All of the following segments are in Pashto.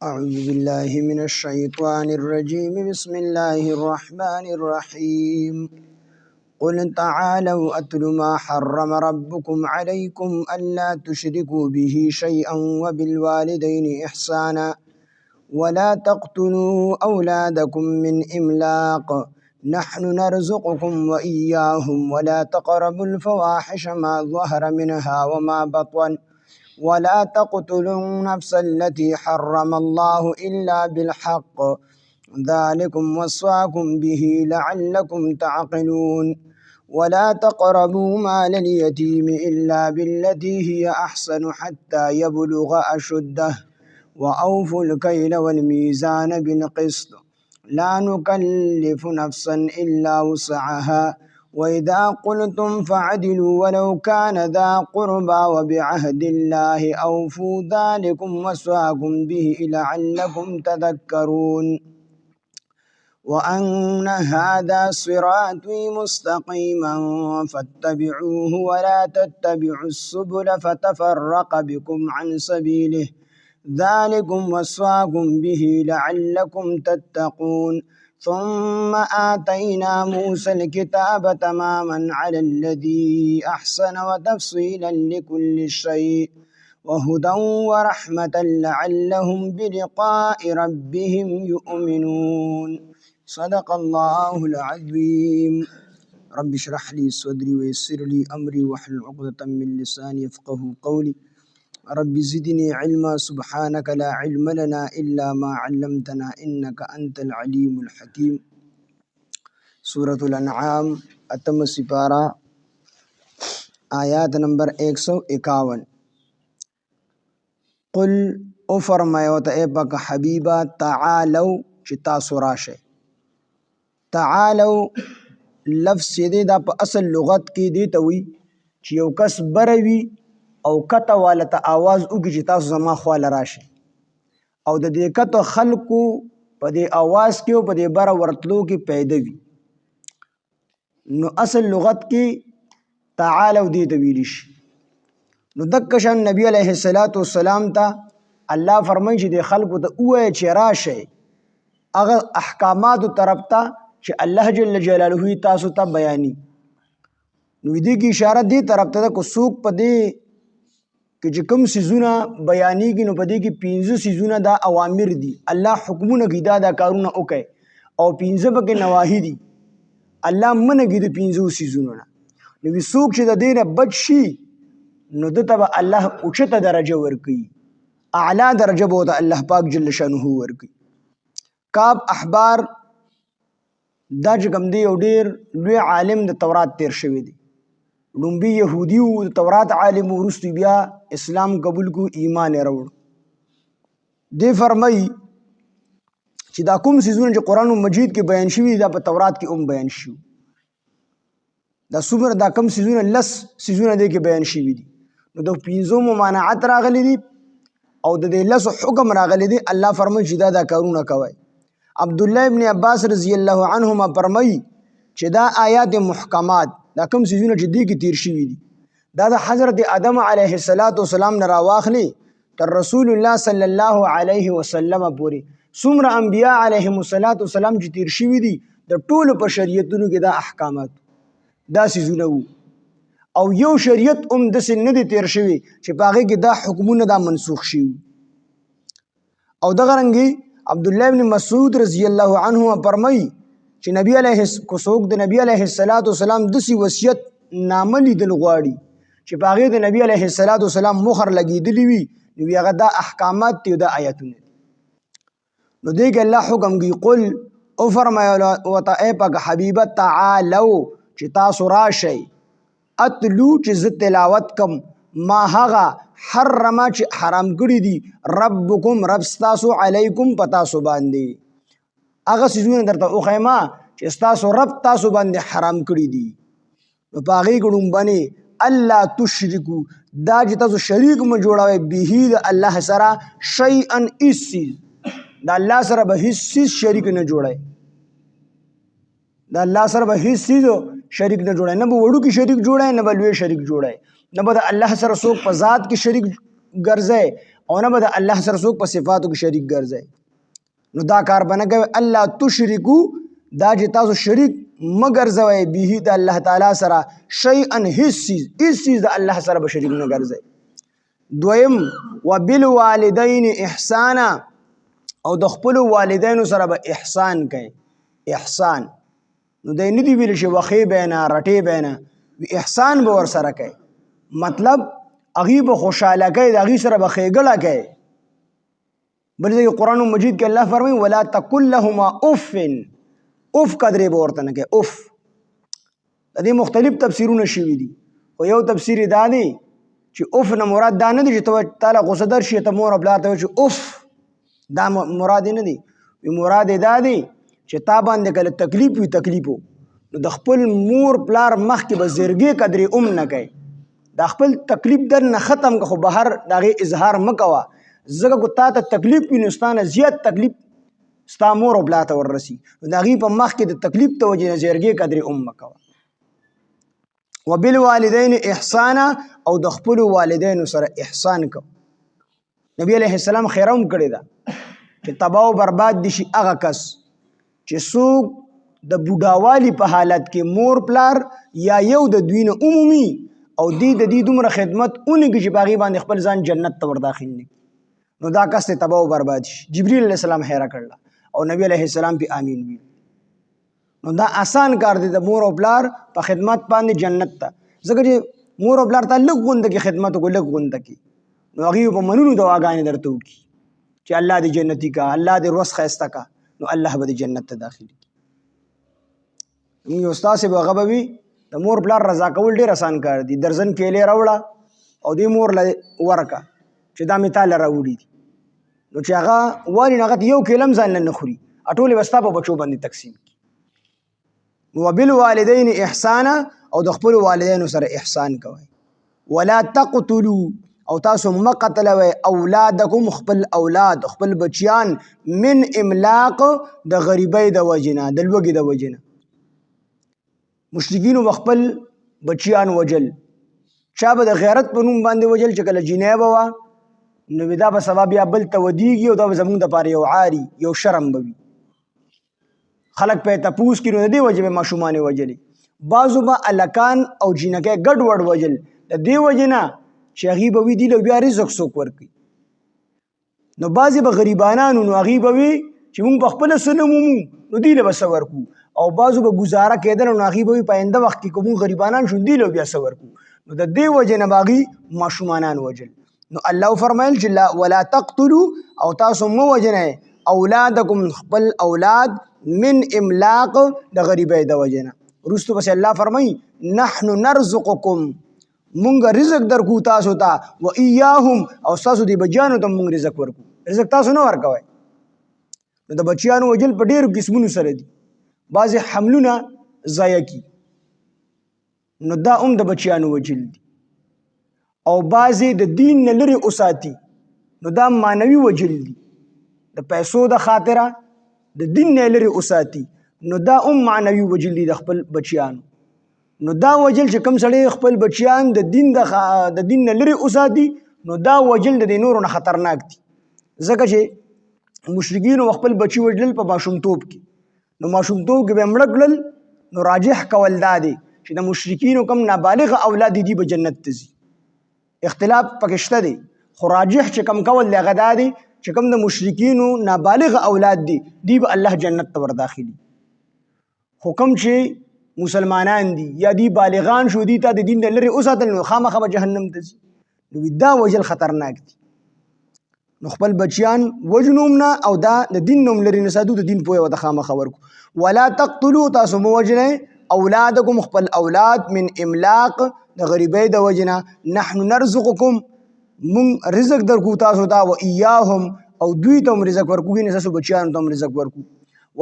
أعوذ بالله من الشيطان الرجيم بسم الله الرحمن الرحيم قل تعالوا أتل ما حرم ربكم عليكم ألا تشركوا به شيئا وبالوالدين إحسانا ولا تقتلوا أولادكم من إملاق نحن نرزقكم وإياهم ولا تقربوا الفواحش ما ظهر منها وما بطن ولا تقتلوا النفس التي حرم الله إلا بالحق ذلكم وصاكم به لعلكم تعقلون ولا تقربوا مال اليتيم إلا بالتي هي أحسن حتى يبلغ أشده وأوفوا الكيل والميزان بالقسط لا نكلف نفسا إلا وسعها وإذا قلتم فعدلوا ولو كان ذا قربى وبعهد الله أوفوا ذلكم وصاكم به لعلكم تذكرون وأن هذا صراطي مستقيما فاتبعوه ولا تتبعوا السبل فتفرق بكم عن سبيله ذلكم وصاكم به لعلكم تتقون ثم آتينا موسى الكتاب تماما على الذي أحسن وتفصيلا لكل شيء وهدى ورحمة لعلهم بلقاء ربهم يؤمنون صدق الله العظيم رب اشرح لي صدري ويسر لي أمري واحلل عقدة من لساني يفقه قولي رب زدني علما سبحانك لا علم لنا إلا ما علمتنا إنك أنت العليم الحكيم سورة الانعام اتم سپارہ آیات نمبر 151 قل او فرمایو ته اے پاک حبیبا تعالو چتا سراشه تعالو لفظ دې دا په اصل لغت کې دی ته وی چې یو کس بروي او کته والته आवाज وکړي چې تاسو زما خواله راشي او د دې کته خلکو په دې आवाज کې او په دې بر ورتلو کې پیدا وي نو اصل لغت کې تعالو دې ته ویل شي نو دکشن نبی علیه السلام ته الله فرمایي چې د خلکو ته وایي چې راشه هغه احکامات طرف ته چې الله جل جلاله تاسو ته بیاني نو دې کې اشاره دې طرف ته کو سوق په دې چې کوم سيزونه بیانېږي نو په دې کې 15 سيزونه دا اوامر دي الله حکمونه کې دا کارونه وکي او 15 پکې نواهی دي الله منګي د 15 سيزونه نو وسوک چې د دې نه بچ شي نو دته الله اوچته درجه ورکي اعلی درجه بوته الله پاک جل شانه ورکي کعب احبار دا کوم دی او ډیر لوی عالم د تورات تیر شوی دی لومبي يهودي او تورات عالم ورستي بیا اسلام قبول کو ایمان وروړ دی فرمای چې دا کوم سيزونه چې قران مجید کې بیان شوی دا په تورات کې بیان شو دا څومره دا کوم سيزونه لس سيزونه دي کې بیان شوی دي نو د 15 ممانعت راغلي دي او د دې لس حکم راغلي دي الله فرمایي چې دا کارونه کوي عبد الله ابن عباس رضی الله عنهما فرمایي چې دا آیات محکمات دا کوم سيزونه چې دي کې تیر شوی دي دا د حضرت آدم علیه السلام نه راواخلي تر رسول الله صلی الله علیه وسلم پورې څومره انبیاء علیهم السلام چې تیر شوی دي د ټولو په شریعتونو کې دا احکامات دا سيزونه وو او یو شریعت د سن نه تیر شوی چې باغې کې دا حکمونه دا منسوخ شي او دغه رنګي عبد الله ابن مسعود رضی الله عنه فرمایي چې نبی علیه کوڅوک د نبی علیه السلام د سی وصیت نامه لیدل غواړي چې باغې د نبی علیه السلام مخر لګیدلی وي نو هغه دا احکامات تی دا آیاتونه نو دغه الله حکم کوي قل او فرمایله وته اے پاک حبیبه تعالو چې تاسو راشئ اتلو چې ز تلاوت کم ما هغه حرم چې حرام کړی دي ربکم رب تاسو علیکم پتا سو باندې هغه سيزونه درته او خیمه چې تاسو رب تاسو باندې حرام کړی دي نو باغې ګړم باندې الله تشرکو دا چې تاسو شریک م جوړاوي به د الله سره شیئا اسی دا الله سره به هیڅ شریک نه جوړای دا الله سره به هیڅ شریک نه جوړای نه به وړو کې شریک جوړای نه به لوی شریک جوړای نه به د الله سره څوک په ذات کې شریک ګرځي او نه به د الله سره څوک په صفاتو کې شریک ګرځي. نو دا کار بنه کوي الله تشرکو دا چې تاسو شریک مګرځوي به د الله تعالی سره شیئا هیڅ چیز د الله سره به شریک نه ګرځي. دویم وبالوالدین احسانا او د خپل والدینو سره به احسان کوي. احسان نو د نه دی ویل شي وخی بینا رټي بینا احسان به ور سره کوي مطلب اغي به خوشاله کوي د اغي سره به خېګړه کوي. بلکې قرآن مجید کې الله فرمایي ولا تقل لهما اف اف قدرې به ورته نه کوي. اف د دې مختلف تفسیرونه شوي دي خو یو تفسیر دا دی چې اف نه مراد دا نه دی چې تعالی غوسه در شي ته مور او پلار ته چې اف دا مراد نه دی. مراد دا دی چې تا باندې کله تکلیف وي تکلیفو نو د خپل مور پلار مخ کې به زرګې قدرې نه کوي. دا خپل تکلیف در نه ختم که خو بهر دغه اظهار مکوه ځکه کو تا ته تکلیف وي نو ستانه زیات تکلیف ستا مور او پلار ته وررسي نو د هغې په مخ کې د تکلیف ته وجې نه زرګې قدرې مکوه. وبالوالدین احسانا او د خپلو والدینو سره احسان کو. نبی علیه السلام خیره هم کړې ده چې تباه و برباد دي شي هغه کس چې څوک د بوډاوالي په حالت کې مور پلار یا یو د دوی نه عمومي او د دې دومره خدمت اونږي چې باغی باندې خپل ځان جنت ته ور داخل نه نو دا کس ته تباه و برباد شي. جبرئیل علیه السلام خیره کړله او نبی علیه السلام په آمین وی. نو دا آسان کار دی د مور او پلار په خدمت باندې جنت ته ځکه چې مور او پلار ته لږ غونډه کې خدمت کو لږ غونډه کې نو هغه په منونو دعاګانې درته وکړي چې الله دې جنتی کا الله دې روس خیسته کا نو الله به جنت ته داخلي. یو استاد به هغه به د مور پلار رضا کول ډیر آسان کار دی. درزن کېلې راوړه او دې مور له ورکا چې دا مثال راوړي نو چې هغه واري هغه یو کلم ځان نه خوري اټولې وستا په بچو باندې تقسیم کی. وبالوالدین احسانا او د خپل والدینو سره احسان کوي. ولا تقتلوا او تاسو مقتلوي اولادکم خپل اولاد خپل بچیان من املاق د غریبۍ د وجنه د لوږې د وجنه. مشرکین خپل بچیان وجل چا به د غیرت په نوم باندې وجل چې کله جنایه به وه نو دا به سبب یا بل ته ودیږي او دا به زمونږ دپاره یو عاري یو شرم به وي. خلک په تپوس کړي نو د دې وجې به ماشومانې وجلې. بعضو به الکان او جینکۍ ګډ وډ وجل د دې وجې نه چې هغې به وي دي له بیا رزق څوک ورکوي. نو بعضې به غریبانانو نو هغې به وي چې مونږ په خپله څه نه مومو نو دوی له به څه ورکو او بعضو به ګزاره کېدل نو هغې به وي په آینده وخت کې که مونږ غریبانان شو دوی له بیا څه ورکو نو د دې وجې نه به هغې ماشومانان وجل. نو الله فرمایل چې ولا تقتلوا او تاسو مه وجنئ اولادکم خپل اولاد من املاق د غریبۍ د وجې نه. وروستو پسې الله فرمایي نحن نرزقکم مونږ رزق درکو تاسو ته و ایاهم او ستاسو دې بچیانو ته مونږ رزق ورکو. رزق تاسو نه ورکوئ. نو د بچیانو وجل په ډېرو قسمونو سره دي. بعضې حملونه ضایع کي نو دا هم د بچیانو وجل دي او بعضې د دین نه لرې وساتي نو دا معنوي وجل دي. د پیسو د خاطره د دین نه لرې وساتي نو دا هم معنوي وجل دي د خپل بچیانو. نو دا وجل چې کوم سړی خپل بچیان د دین نه لرې وساتي نو دا وجل د نورو نه خطرناک دي ځکه چې مشرکینو خپل بچي وجلل په ماشومتوب کې نو ماشومتوب کې به مړه کړل نو راجح کول دا دی چې د مشرکینو کم نابالغه اولاد دي به جنت ته ځي. اختلاف پکې شته دی خو راجح چې کم کول دی هغه دا دی چې کوم د مشرکینو نابالغه اولاد دي دی به الله جنت ته ورداخلي. خو کوم چې مسلمانان دي یا دی بالغان شو دي ته د دین نه لرې وساتل نو خامخا به جهنم ته ځي. نو دا وجل خطرناک دي. نو خپل بچیان وجنوم نه او دا د دین نوم لري نه ساتو د دین پوهه ورته خامخا ورکو. ولا تقتلوا تاسو مه وجنئ اولادکم خپل اولاد من املاق د غریبۍ د وجنه نحن نرزقکم مونږ رزق درکو تاسو ته و ایاهم او دوی ته هم رزق ورکو نه تاسو بچیانو ته هم رزق ورکو.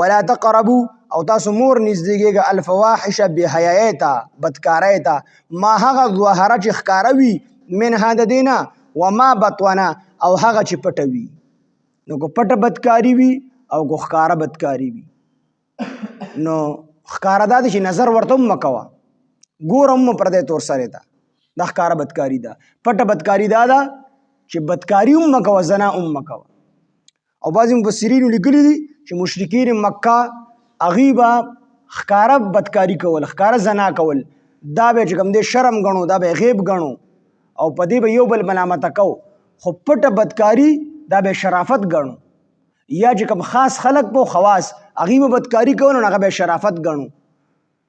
ولا تقربوا او تاسو مور نږدې الفواحش بحیایۍ ته بدکارۍ ته ما هغه ظاهره چې ښکاره وي منها د دې نه وما بطونه او هغه چې پټه وي. نو که پټه بدکاري وي او که ښکاره بدکاري وي نو ښکاره دا دی چې نظر ورته هم مه کوه ګوره هم مه پردی تور سرې ته دا ښکاره بدکاري ده. پټه بدکاري دا ده چې بدکاری هم مکوه زنا هم مکوه. او بعضې مفسرینو لیکلي دي چې مشرکین مکه هغوی به ښکاره بدکاري کول، ښکاره زنا کول، دا به چې کوم دی شرم ګڼو، دا به غیب ګڼو او په دې به یو بل ملامته کو. خو پټه بدکاري دا به شرافت ګڼو. یا چې کوم خاص خلک به خواص هغوی به بدکاري کول نو هغه به شرافت ګڼو،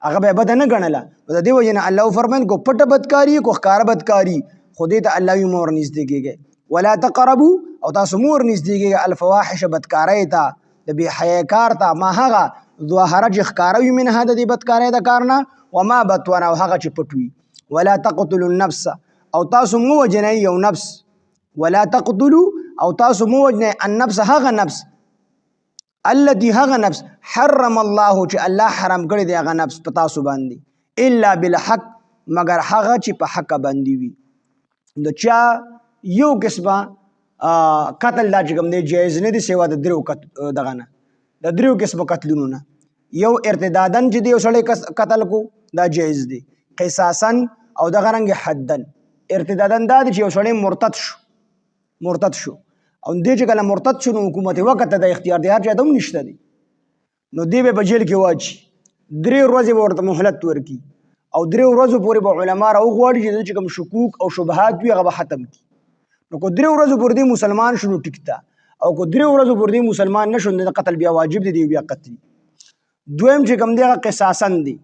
هغه به بده نه ګڼله. د دې وجې نه الله فرمایل کو پټه بدکاري کو ښکاره بدکاري خو دې ته الله وي مور نږدې کېږئ. ولا تقربو او تاسو مور نږدې کېږئ الفواحش بدکارۍ ته، د بې حیا کار ته، ما هغه ظاهره چې ښکاره وي منها د دې بدکارۍ د کار نه، وما بطن او هغه چې پټ وي. ولا تقتلوا النفس او تاسو مو وجنئ یو نفس، ولا تقتلوا او تاسو مو وجنئ النفس هغه نفس التي هغه نفس حرم الله چې الله حرام کړی دی هغه نفس په تاسو باندې، الا بالحق مگر هغه چې په حق باندې وي. د چا یو قسمه قتل دا چې کوم دی جایز نه دی سوا د دریو دغه نه، د دریو قسمو قتلونو نه. یو ارتدادن چې دی یو سړی قتل کو دا جایز دی، قصاصا او دغه رنګ حدن. ارتدادن دا دی چې یو سړی مرتد شو او دې چې کله مرتد شو نو حکومت وقت ته د اختیار دی، هر چا ته هم نشته دی، نو دې به په جیل کې واچي، 3 ورځې به ورته مهلت ورکړي او 3 ورځو پورې به علما راوغواړي چې چې کوم شکوک او شبهات وي هغه به ختم کړي. نو که 3 ورځو پورې دی مسلمان شو نو ټیک ته، او که 3 ورځو پورې دی مسلمان نه شو نو د قتل بیا واجب دی بیا قتل. دویم چې کوم دی هغه قصاصن دی،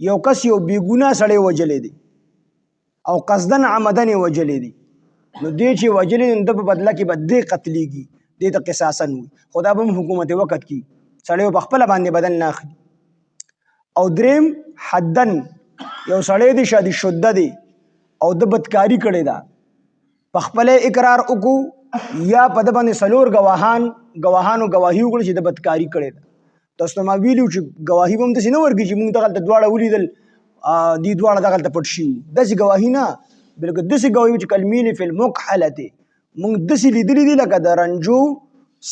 یو کس یو بېګناه سړی وجلی دی او قصدن عمدن یې وجلی دی، نو دې چې وجلی نو د په بدله کې به دې قتلیږي، دې ته قصاصن وي. خو دا به هم حکومت وقت کې سړی په خپله باندې بدل نه اخلي. او دریم حدن، یو سړی دی شادي شده دی او د بدکاري کړې ده، په خپله اقرار وکړو یا په ده باندې 4 ګواهانو ګواهي وکړي چې د بدکاري کړې ده. تاسو ته ما ویلي چې ګواهي به هم داسې نه ورکړي چې موږ دغلته دواړه ولیدل دې دواړه دغلته پټ شي، داسې ګواهي نه، بلکې داسې ګواهي چې کالمیل فی المکحلتې موږ داسې لیدلي دي لکه د رنجو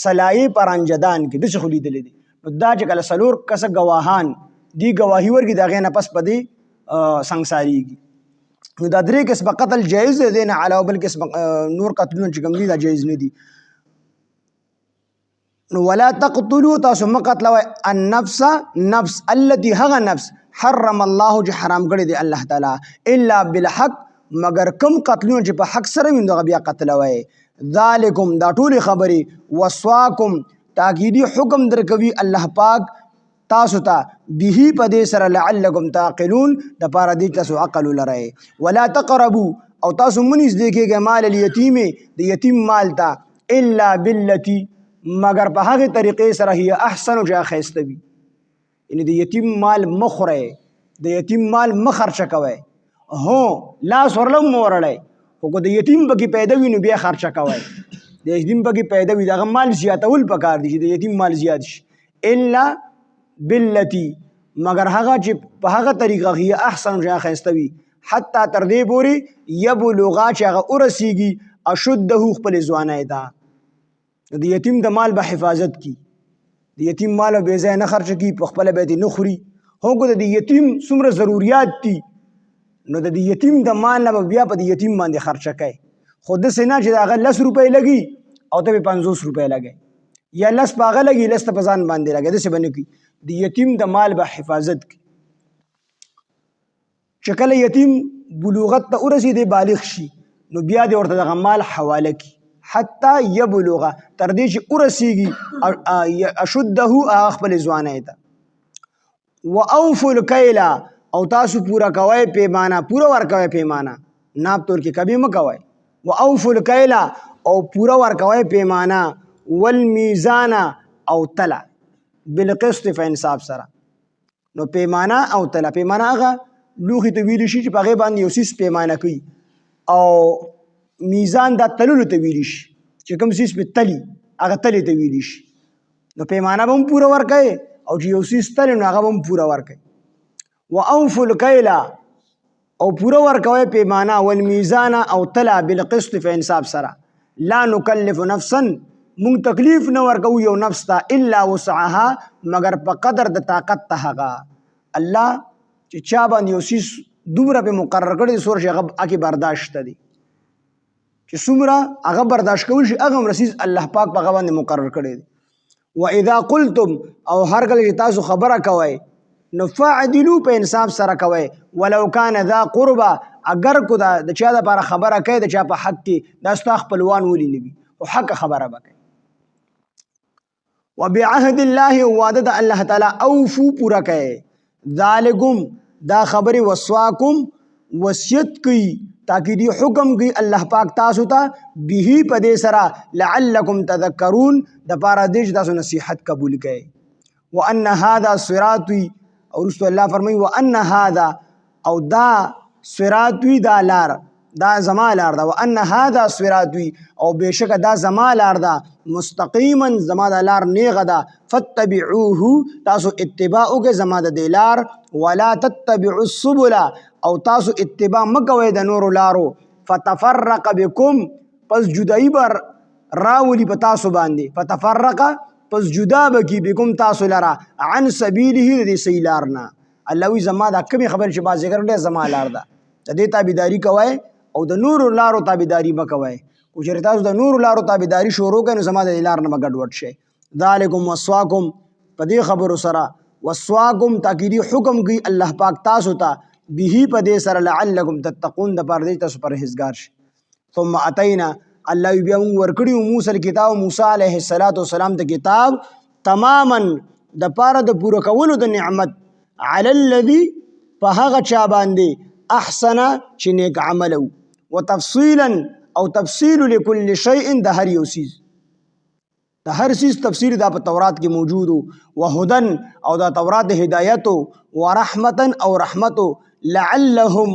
سلایې په رنجدان کې داسې خو لیدلی دي. نو دا چې کله 4 کسه ګواهان دې ګواهي ورکړي د هغې نه پس په دې سنګساریږي. نو دا 3 قسمه قتل جایز دی، دې نه علاوه بل قسمه نور قتلونه چې کوم دي دا جایز نه دي. نو ولا تقتلوا تاسو مه قتلوئ النفس نفس التي هغه نفس حرم الله چې حرام کړی دی الله تعالی الا بالحق مگر کم قتلونه چې په حق سره وي نو هغه بیا قتلوئ. ذالکم دا ټولې خبرې وصواکم تاکیدي حکم درکوي الله پاک تاسو ته به په دې سره لعلکم تعقلون د پاره دې تاسو عقل ولرئ. ولا تقربوا او تاسو مه نږدې کېږئ مال الیتیم د یتیم مال ته الا بالتي مگر په هغې طریقې سره هي احسن چې ښایسته وي، یعنې د یتیم مال مه خورئ، د یتیم مال مه خرچه کوئ. هو لاس ورله هم مه ورړئ، خو که د یتیم پکې پیدا وي نو بیا خرچه کوئ، د یتیم پکې پیدا وي د هغه مال زیاتول پکار دي چې د یتیم مال زیات شي. الا بالتي مگر هغه چې په هغه طریقه هي احسن چې ښایسته وي حتی تر دې پورې یبلغا چې هغه ورسیږي اشده خپلې ځوانۍ ته. د یتیم د مال به حفاظت کی، د یتیم مال به ځای نه خرچ کی، په خپله به یې نه خوري. هو که د یتیم څومره ضروریات دي نو د یتیم د مال نه به بیا په د یتیم باندې خرچه کوي، خو داسې نه چې د هغه 10 روپۍ لګي او ته به 50 روپۍ لګئ، یا 10 په هغه لګي 10 ته په ځان باندې لګئ، داسې به نه کوي. د یتیم د مال به حفاظت کی. چې کله یتیم بلوغت ته ورسېدی بالغ شي نو بیا دې ورته دغه مال حواله کی حتی یبلغ تر دې چې ورسیږي اشده خپلې ځوانۍ ته. واوفوا الکیل او تاسو پوره کوئ پیمانه، پوره ورکوئ پیمانه، ناب طور کې کبھی مه کوئ. واوفوا الکیل او پوره ورکوئ پیمانه، والمیزان او تله بالقسط په انصاف سره. نو پیمانه او تله، پیمانه هغه لوښي ته ویلی شي چې په هغې باندې یو څیز پیمانه کوي، او میزان دا تللو ته ویلی شي چې کوم څیز پې تلي هغه تلې ته ویلی شي. نو پیمانه به هم پوره ورکوئ او چې یو څیز تلي نو هغه به هم پوره ورکوئ. واوفوا الکیل او پوره ورکوئ پیمانه، والمیزان او تله بالقسط په انصاف سره. لا نکلف نفسا مونږ تکلیف نه ورکوو یو نفس ته الا وسعها مگر په قدر د طاقت ته هغه. الله چې چا باندې یو څیز دومره پې مقرر کړی دی څومره چې هغه هکې برداشت دی، چې چې څومره هغه برداشت کول شي هغه رسیز الله پاک په هغه باندې مقرر کړی دی. واذا قلتم او هر کله چې تاسو خبره کوئ نو فاعدلوا په انصاف سره کوئ ولو کان ذا قربا اگر کو دا د چا لپاره خبره کوي د چا په حق کې دا ستا خپلوان ولي نه وي او حق خبره وکړي. وبعهد الله وعده د الله تعالی اوفو پورا کوي. ذالکم دا خبره وصواکم وصیت کوي تاکیدی حکم کوي الله پاک تاسو ته به په دې سره لعلکم تذکرون د پاره دې تاسو نصیحت قبول کړئ. وان هذا صراطي او رسول الله فرمایي وان هذا او دا صراطي دا لار دا زما لار دا وان هذا صراطي او بشک دا زما لار دا مستقیما زما دا لار نیغه دا فتبعوه تاسو اتباع کې زما د لار ولا تتبعوا السبل او تاسو اتباع مکوئ د نور لارو فتفرق بكم پس جدائی بر راولی په تاسو باندې فتفرق پس جدا بکی بكم تاسو لرا عن سبیله د صحیح لارنا. الله وی زما دا کمی خبر چې با ذکر ډېر زما لار ده د دې تابعداري کوئ او د نور لارو تابعداري مکوئ. کو چې تاسو د نور لارو تابعداري شروع کړئ نو زما د لار نه مګډوډ شي. ذالکم وصواکم په دې خبرو سره وصواکم تاکیدی حکم کوي الله پاک تاسو ته به په دې سره لعلکم تتقون د پاره دې تاسو پرهیزګار شي. ثم اتینا الله بیا ورکړي موسی کتاب موسی علیه السلام ته کتاب تماما د پاره د پوره کولو د نعمت علی الذی په هغه چا باندې احسن چې نیک عمل وتفصیلا او تفصیل لكل شیء د هر یو چیز د هر چیز تفسیر دا په تورات کې موجود او هدن او دا تورات هدایت او رحمتا او رحمت لعلهم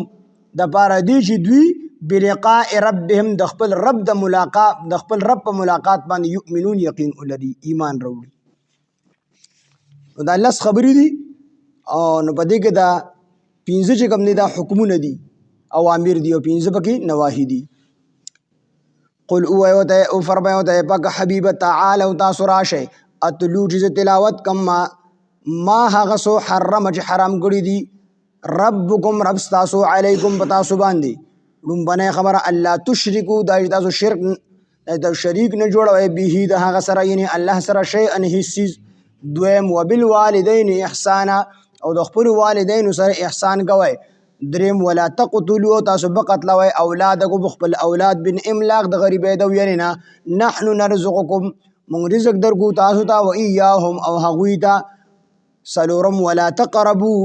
د پاره دې چې دوی بلقاء ربهم د خپل رب د ملاقات د خپل رب په ملاقات باندې یؤمنون یقین ولري ایمان وروړي. دا لس خبرې دي او نو په دې کې دا 15 چې کوم دي دا حکمونه دي اوامر دي او 15 پکې نواهی دي. قل او فرمایو ته پاک حبیب تعالی او تاسو راشه اتلو جز تلاوت کما ما هغه سو حرم چې حرام کړی دي ربکم رب تاسو علیکم بتاسو باندې لومبنه خبره الله تشرکو دا تاسو شرک دا شریک نه جوړوي به د هغه سره یعنی الله سره شی ان هیڅ دویم وبالوالدین احسانا او د خپل والدین سره احسان کوي. دریم ولا تقتلوا تاسو بقتلوي اولادکم خپل اولاد بن املاق د غریبې د ویرینا نحن نرزقکم من رزق درکو تاسو ته و ایاهم او هغوی ته. سلورم ولا تقربوا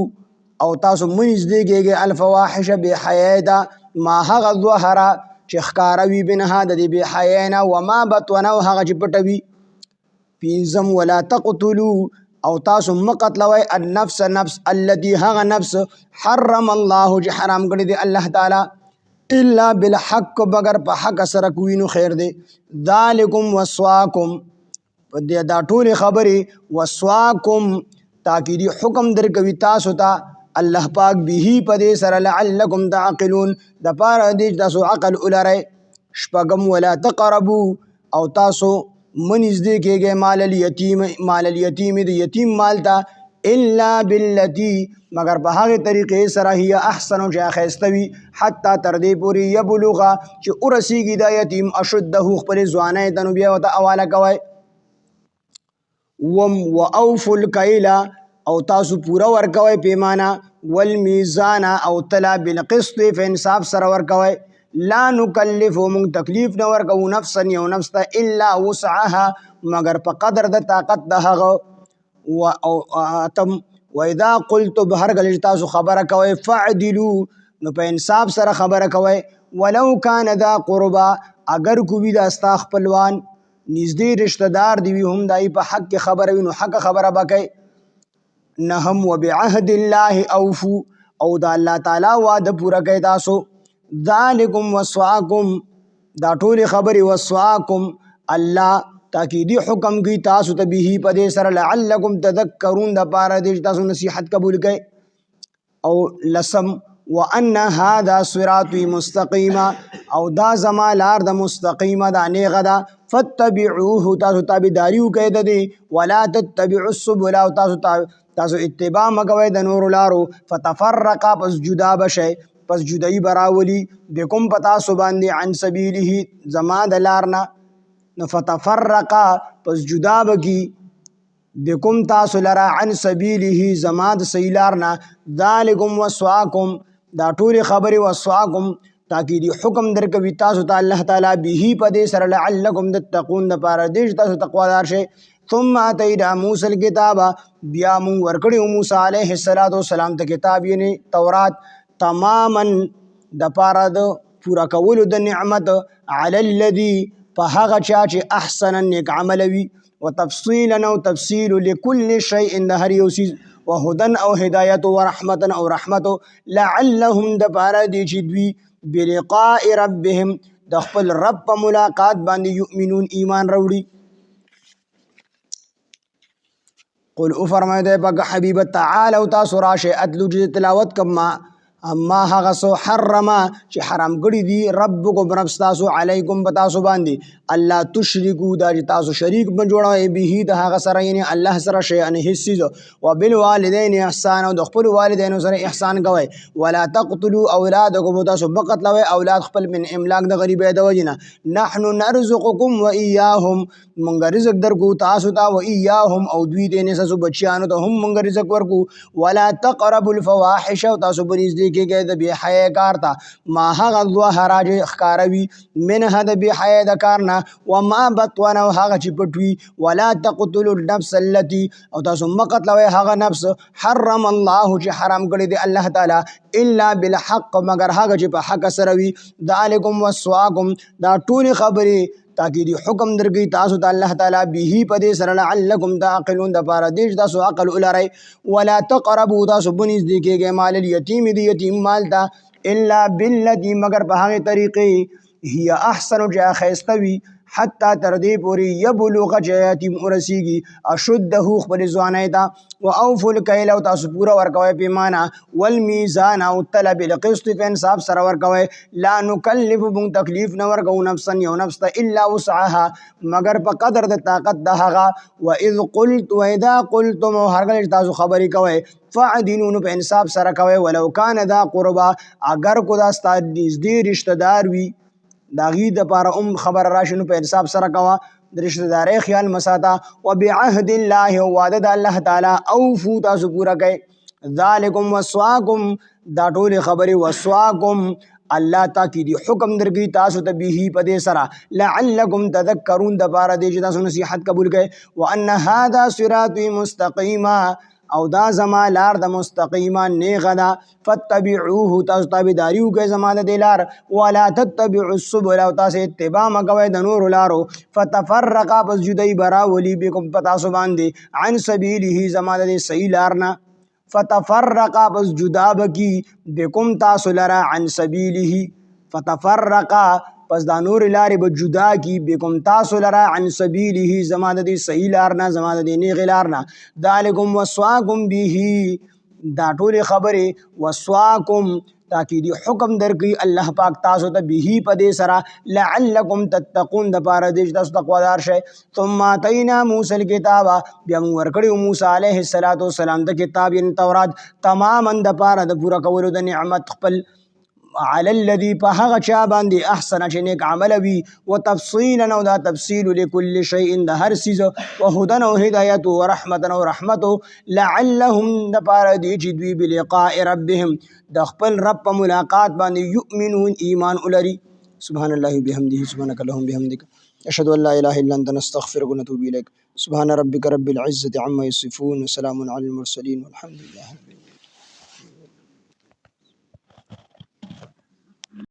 او تاسو منځ دیږي الفواحش بحیادا ما هغه ظهر چې ښکاروي بنها د دې بحیانا وما بطن او هغه چې پټوي. پینزم ولا تقتلوا او تاسو مقتلوي النفس نفس التي هغه نفس حرم الله چې حرام کړی دی الله تعالی الا بالحق بغیر په حق سره کوي نو خیر دی. ذالکم وصواکم په دې دا ټول خبرې وصواکم تاکیدی حکم درکوي تاسو ته الله پاک به په دې سره لعلکم تعقلون د پاره دې تاسو عقل ولرئ. شپږم ولا تقربوا او تاسو منځ دې کېږي مال الیتیم د یتیم مال ته الا بالتي مگر په هغه طریقې سره هي احسن چې اخیستوي حتی تر دې پورې یبلغ چې ورسیږي دا یتیم اشده خپل ځوانۍ ته نو بیا ورته حواله کوئ. واوفوا الکیل او تاسو پورا ورکوئ پیمانه والمیزان او تلا بالقسط په انصاف سره ورکوئ. لا نکلف مونږ تکلیف نه ورکو نفسا یو نفس ته الا وسعها مگر په قدر د طاقت د هغه. واذا قلتم هر کله تاسو خبره کوئ فعدلوا نو په انصاف سره خبره کوئ ولو کان ذا قربا اگر کوي دا ستا خپلوان نږدې رشتہ دار دی هم دای په حق خبره وي نو حق خبره وکړئ. نهم وبعهد الله اوفو او دا الله تعالی وعده پورا کوي تاسو. ذالکم وصواکم دا ټول خبرې وصواکم الله تاکیدی حکم کوي تاسو ته به په دې سره لعلکم تذکرون د پاره دې تاسو نصیحت قبول کړئ. او لسم وان هذا صراطي مستقیما او دا زما لار د مستقیمه دا نیغه ده فتبعوه تاسو تابعداري وکړئ د دې ولا تتبعوا السبل او تاسو اتباع مکوئ د نور لارو فتفرق پس جدا بشئ پس جدائی براولی بکم پتا سباندی عن سبیله زما د لارنا فتفرقا پس جدا بکی بکم تاسو لرا عن سبیله زما د سیلارنا ذالکم وسواکم دا ټول خبر وسواکم تاکہ دی حکم درکوي تاسو ته الله تعالی به پدې سره لعلکم تتقون د پاره دې تاسو تقوا دار شئ. ثم اتینا موسی الکتاب بیا مون ورکړو موسی علیه السلام ته کتاب یعنی تورات تماما د پاره د پورا کولو د نعمت علی الذی په هغه چا چې احسن نیک عمل وي وتفصیلا او تفصیل لكل شیء د هر یو شی وهدن او هدایت ورحمتا او رحمت لعلهم د پاره دې چې دوی بلقاء ربهم د خپل رب په ملاقات باندې یؤمنون ایمان راوړي. قل او فرمایده پاک حبیب تعالوا تاسو راشه اتلو چې تلاوت کما اما هغه سو حرما چې حرام کړی دی ربکم رب تاسو علیکم بتاسو باندې الله تشرکو دا چې تاسو شریک بن جوړوي به د هغه سره یعنی الله سره شی ان حصيز او بالوالدین احسان او د خپل والدین سره احسان کوي ولا تقتلوا اولادکم تاسو بقتلوي اولاد خپل من املاک د غریبې د وجنه نحن نرزقکم و ایاهم مونږ رزق درکو تاسو ته و ایاهم او دوی دې نه سو بچیانو ته هم مونږ رزق ورکو ولا تقربوا الفواحش او تاسو بنځ کې د بی حیا کار تا ما هغه ظهر اخکاروي من هذا بی حیا د کارنا وما بطن او هغه چې پټوي ولا تقتلوا النفس التي او تاسو مقتلوي هغه نفس حرم الله چې حرام کړی دی الله تعالی الا بالحق مگر هغه چې په حق سره وي ذالکم وسواکم دا ټول خبرې تاکہ دی حکم درګی تاسو ته الله تعالی به پدې سره لعلکم تعقلون د پاره دې تاسو عقل ولرئ ولا تقربوا تاسو بنځ دی کېږي مال الیتیم دی یتیم مال تا الا بالذی مگر په هغه طریقې هي احسن چې خیستوي حتی تر دې پوری یبلغ جیاتیم ورسیږي اشده خپل ځوانای تا واوفوا الکیل او تاسو پورا ورکوي پیمانه والمیزان او طلب القسط په انصاف سره ورکوي لا نکلف بون تکلیف نه ورکو نفسا یو نفس الا وسعها مگر په قدر د طاقت د هغه واذ قلت واذا قلتم هرګل تاسو خبرې کوي فعدلوا په انصاف سره کوي ولو کان ذا قربا اگر کو دا ستاسو نږدې رشتہ دار وي داغي د پاره خبر راشنو په انصاف سره کوا د رشتہ داري خیال مساتا وبعهد الله وعده الله تعالی اوفو تاسو پورا کوي ذالکم وسواکم دا ټول خبره وسواکم الله تاکي دی حکم درګي تاسو ته به پدې سره لعلکم تذکرون د پاره دې چې تاسو نصیحت قبول کړئ وان هذا صراطي مستقیما او دا زما لار د مستقیما نیغه ده فتبعوه تاسو تابعداریو کوي زما د لار ولا تتبعوا السبل او تاسو اتباع مکوئ د نور لارو فتفرقا پس جدای برا ولی بكم پتاسو باندې عن سبیله زما د صحیح لارنا فتفرقا پس جدا بکی بكم تاسو لرا عن سبیله فتفرقا پس دا نور لارې به جدا کی بكم تاسو لرا عن سبیله زما د صحیح لارنا زما د نیغ لارنا ذالکم وسواکم به دا ټول خبره وسواکم تاکہ دی حکم درکې الله پاک تاسو ته به پدې سره لعلکم تتقون د پاره دې تاسو تقوا دار شئ. ثم اتینا موسی الکتاب بیا موږ ورکړو موسی علیه السلام د کتاب یعنی تورات تماما د پاره د پورا کولو د نعمت خپل علی الذی په هغه چا باندې احسن چې نیک عمل وي وتفصیلا او دا تفصیل لكل شیء د هر چیز وهدن او هدایت ورحمتا او رحمت لعلهم د پاره دی چې دوی بلقاء ربهم د خپل رب په ملاقات باندې یؤمنون ایمان ولري. سبحان الله بحمده سبحانك اللهم بحمدك اشهد ان لا اله الا انت نستغفرك ونتوب اليك. سبحان ربك رب العزة عما يصفون وسلام على المرسلين والحمد لله رب العالمين.